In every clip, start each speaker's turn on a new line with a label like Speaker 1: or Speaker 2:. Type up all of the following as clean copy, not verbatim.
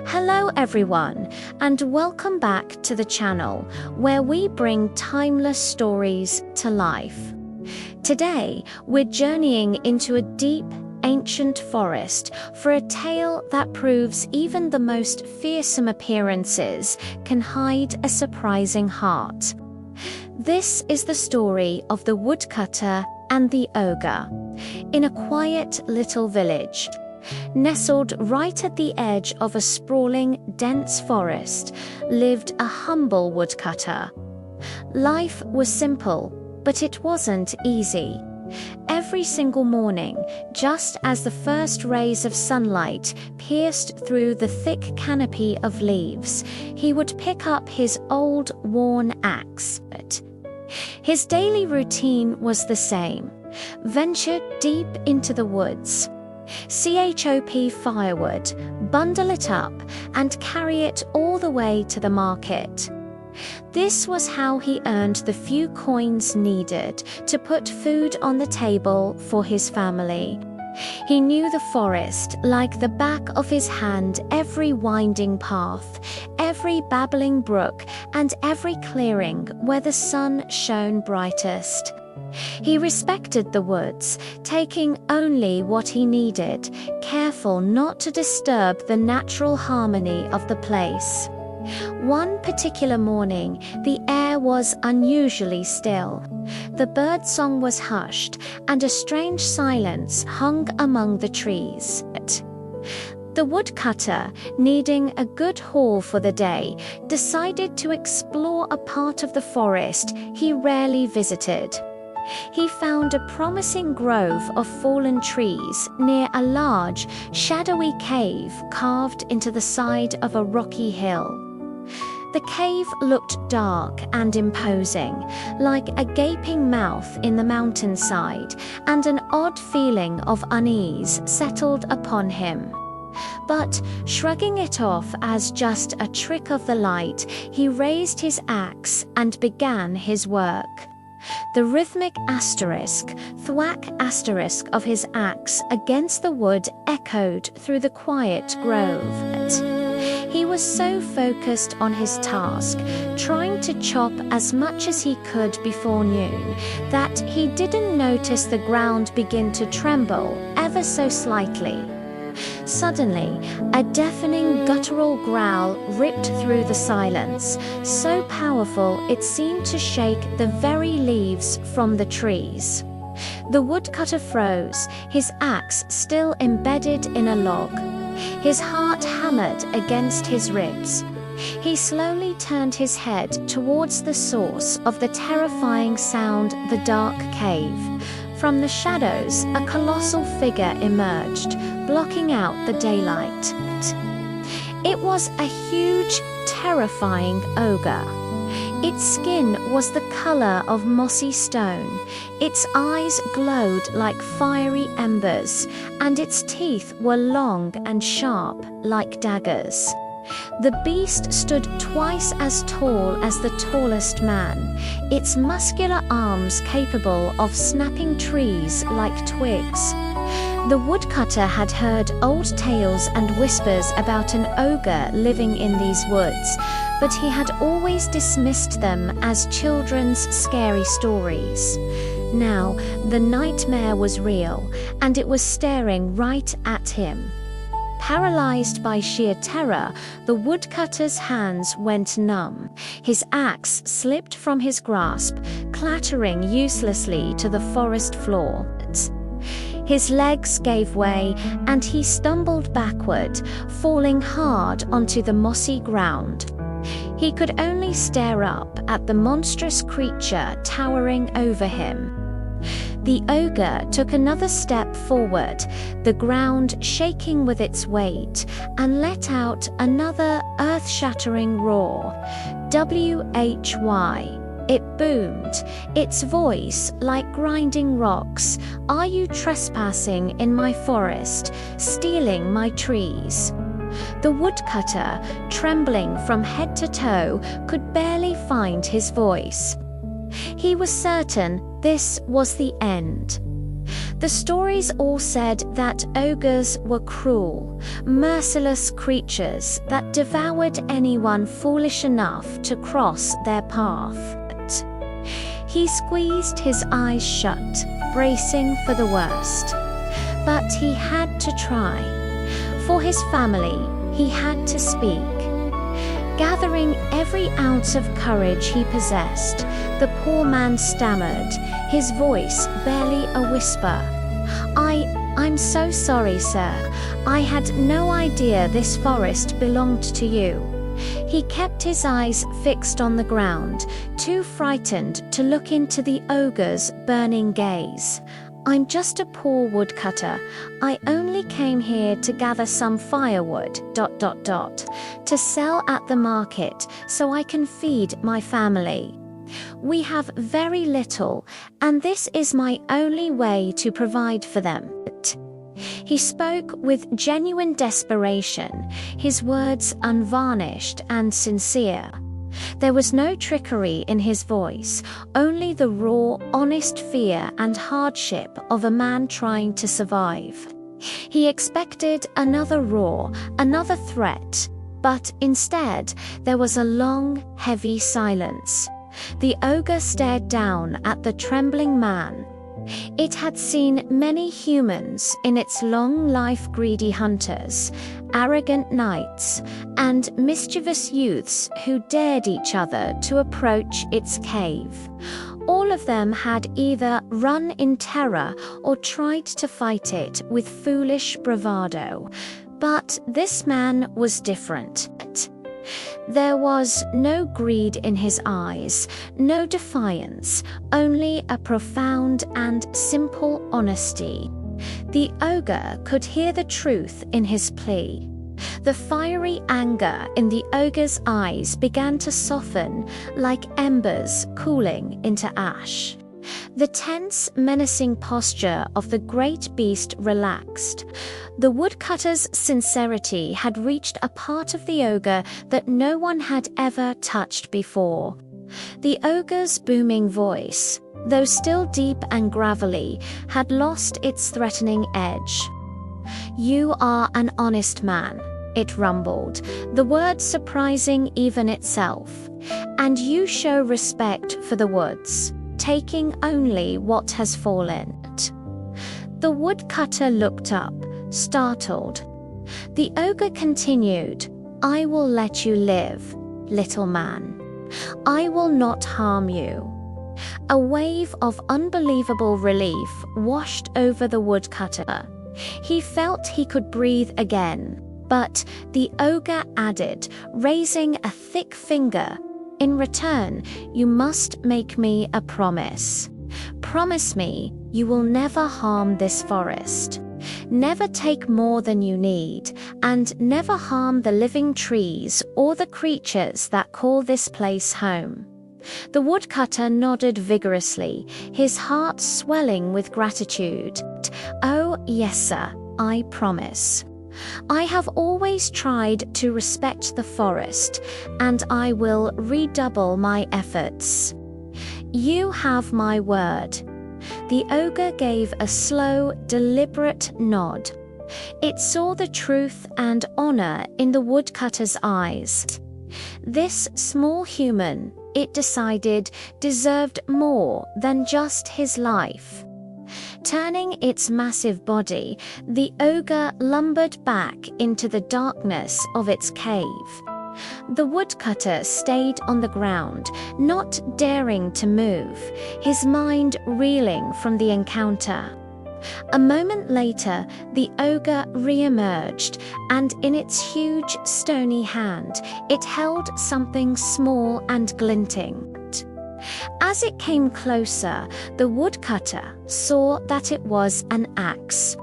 Speaker 1: Hello everyone, and welcome back to the channel where we bring timeless stories to life. Today, we're journeying into a deep, ancient forest for a tale that proves even the most fearsome appearances can hide a surprising heart. This is the story of the Woodcutter and the Ogre. In a quiet little village, nestled right at the edge of a sprawling, dense forest, lived a humble woodcutter. Life was simple, but it wasn't easy. Every single morning, just as the first rays of sunlight pierced through the thick canopy of leaves, he would pick up his old, worn axe. His daily routine was the same: venture deep into the woods, chop firewood, bundle it up, and carry it all the way to the market. This was how he earned the few coins needed to put food on the table for his family. He knew the forest like the back of his hand, every winding path, every babbling brook, and every clearing where the sun shone brightest. He respected the woods, taking only what he needed, careful not to disturb the natural harmony of the place. One particular morning, the air was unusually still. The birdsong was hushed, and a strange silence hung among the trees. The woodcutter, needing a good haul for the day, decided to explore a part of the forest he rarely visited. He found a promising grove of fallen trees near a large, shadowy cave carved into the side of a rocky hill. The cave looked dark and imposing, like a gaping mouth in the mountainside, and an odd feeling of unease settled upon him. But, shrugging it off as just a trick of the light, he raised his axe and began his work. The rhythmic asterisk, thwack asterisk of his axe against the wood echoed through the quiet grove. He was so focused on his task, trying to chop as much as he could before noon, that he didn't notice the ground begin to tremble ever so slightly. Suddenly, a deafening guttural growl ripped through the silence, so powerful it seemed to shake the very leaves from the trees. The woodcutter froze, his axe still embedded in a log. His heart hammered against his ribs. He slowly turned his head towards the source of the terrifying sound, the dark cave. From the shadows, a colossal figure emerged, blocking out the daylight. It was a huge, terrifying ogre. Its skin was the color of mossy stone, its eyes glowed like fiery embers, and its teeth were long and sharp like daggers. The beast stood twice as tall as the tallest man, its muscular arms capable of snapping trees like twigs. The woodcutter had heard old tales and whispers about an ogre living in these woods, but he had always dismissed them as children's scary stories. Now, the nightmare was real, and it was staring right at him. Paralyzed by sheer terror, the woodcutter's hands went numb. His axe slipped from his grasp, clattering uselessly to the forest floor. His legs gave way, and he stumbled backward, falling hard onto the mossy ground. He could only stare up at the monstrous creature towering over him. The ogre took another step forward, the ground shaking with its weight, and let out another earth-shattering roar. "Why?" It boomed, its voice like grinding rocks. "Are you trespassing in my forest, stealing my trees?" The woodcutter, trembling from head to toe, could barely find his voice. He was certain this was the end. The stories all said that ogres were cruel, merciless creatures that devoured anyone foolish enough to cross their path. He squeezed his eyes shut, bracing for the worst. But he had to try. For his family, he had to speak. Gathering every ounce of courage he possessed, the poor man stammered, his voice barely a whisper. I'm so sorry, sir. I had no idea this forest belonged to you." He kept his eyes fixed on the ground, too frightened to look into the ogre's burning gaze. "I'm just a poor woodcutter. I only came here to gather some firewood, to sell at the market so I can feed my family. We have very little, and this is my only way to provide for them." He spoke with genuine desperation, his words unvarnished and sincere. There was no trickery in his voice, only the raw, honest fear and hardship of a man trying to survive. He expected another roar, another threat, but instead there was a long, heavy silence. The ogre stared down at the trembling man. It had seen many humans in its long life, greedy hunters, arrogant knights, and mischievous youths who dared each other to approach its cave. All of them had either run in terror or tried to fight it with foolish bravado. But this man was different. There was no greed in his eyes, no defiance, only a profound and simple honesty. The ogre could hear the truth in his plea. The fiery anger in the ogre's eyes began to soften like embers cooling into ash. The tense, menacing posture of the great beast relaxed. The woodcutter's sincerity had reached a part of the ogre that no one had ever touched before. The ogre's booming voice, though still deep and gravelly, had lost its threatening edge. "You are an honest man," it rumbled, the word surprising even itself. "And you show respect for the woods, taking only what has fallen." The woodcutter looked up, startled. The ogre continued, "I will let you live, little man. I will not harm you." A wave of unbelievable relief washed over the woodcutter. He felt he could breathe again, but the ogre added, raising a thick finger, "In return, you must make me a promise. Promise me you will never harm this forest. Never take more than you need, and never harm the living trees or the creatures that call this place home." The woodcutter nodded vigorously, his heart swelling with gratitude. "Oh, yes, sir, I promise. I have always tried to respect the forest, and I will redouble my efforts. You have my word." The ogre gave a slow, deliberate nod. It saw the truth and honor in the woodcutter's eyes. This small human, it decided, deserved more than just his life. Turning its massive body, the ogre lumbered back into the darkness of its cave. The woodcutter stayed on the ground, not daring to move, his mind reeling from the encounter. A moment later, the ogre re-emerged, and in its huge, stony hand, it held something small and glinting. As it came closer, the woodcutter saw that it was an axe.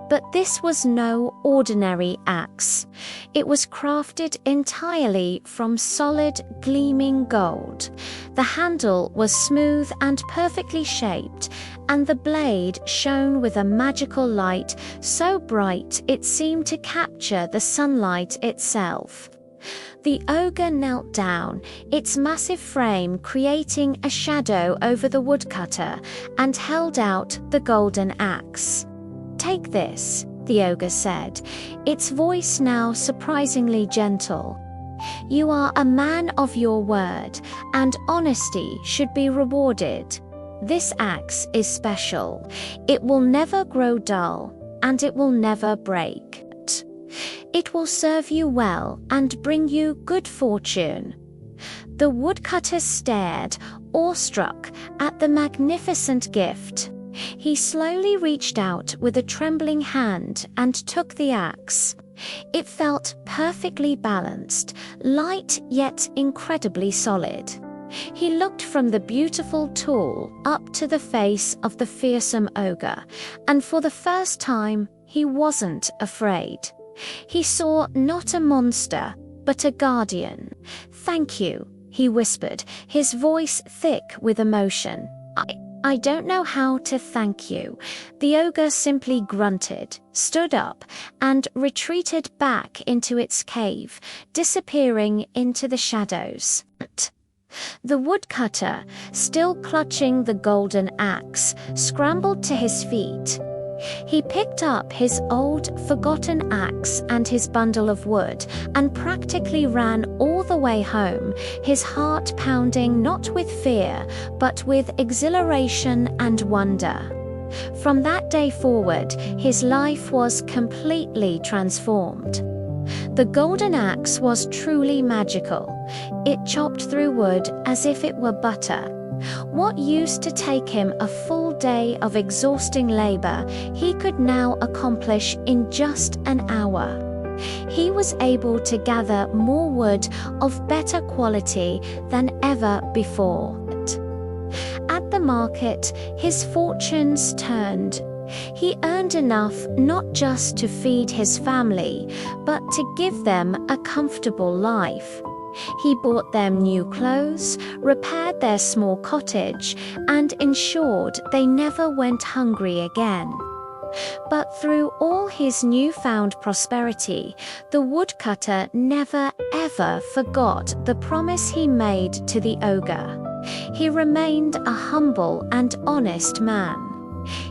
Speaker 1: But this was no ordinary axe. It was crafted entirely from solid, gleaming gold. The handle was smooth and perfectly shaped, and the blade shone with a magical light so bright it seemed to capture the sunlight itself. The ogre knelt down, its massive frame creating a shadow over the woodcutter, and held out the golden axe. "Take this," the ogre said, its voice now surprisingly gentle. "You are a man of your word, and honesty should be rewarded. This axe is special. It will never grow dull, and it will never break. It will serve you well and bring you good fortune." The woodcutter stared, awestruck, at the magnificent gift. He slowly reached out with a trembling hand and took the axe. It felt perfectly balanced, light yet incredibly solid. He looked from the beautiful tool up to the face of the fearsome ogre, and for the first time, he wasn't afraid. He saw not a monster, but a guardian. "Thank you," he whispered, his voice thick with emotion. I don't know how to thank you." The ogre simply grunted, stood up, and retreated back into its cave, disappearing into the shadows. The woodcutter, still clutching the golden axe, scrambled to his feet. He picked up his old, forgotten axe and his bundle of wood and practically ran all the way home, his heart pounding not with fear, but with exhilaration and wonder. From that day forward, his life was completely transformed. The golden axe was truly magical. It chopped through wood as if it were butter. What used to take him a full day of exhausting labor, he could now accomplish in just an hour. He was able to gather more wood of better quality than ever before. At the market, his fortunes turned. He earned enough not just to feed his family, but to give them a comfortable life. He bought them new clothes, repaired their small cottage, and ensured they never went hungry again. But through all his newfound prosperity, the woodcutter never ever forgot the promise he made to the ogre. He remained a humble and honest man.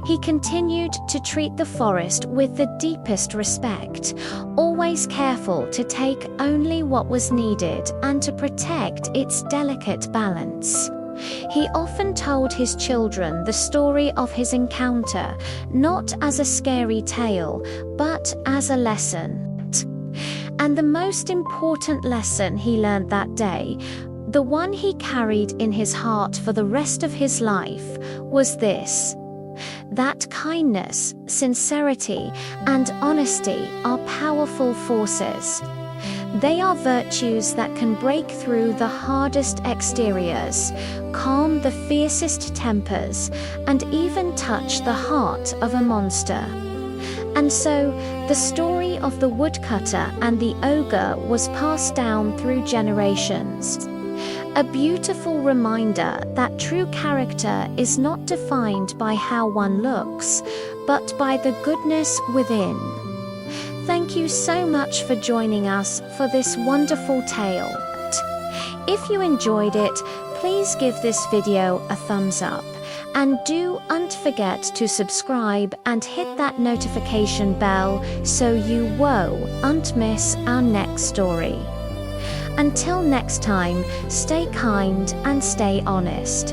Speaker 1: He continued to treat the forest with the deepest respect, always careful to take only what was needed and to protect its delicate balance. He often told his children the story of his encounter, not as a scary tale, but as a lesson. And the most important lesson he learned that day, the one he carried in his heart for the rest of his life, was this: that kindness, sincerity, and honesty are powerful forces. They are virtues that can break through the hardest exteriors, calm the fiercest tempers, and even touch the heart of a monster. And so, the story of the woodcutter and the ogre was passed down through generations. A beautiful reminder that true character is not defined by how one looks, but by the goodness within. Thank you so much for joining us for this wonderful tale. If you enjoyed it, please give this video a thumbs up. And don't forget to subscribe and hit that notification bell so you won't miss our next story. Until next time, stay kind and stay honest.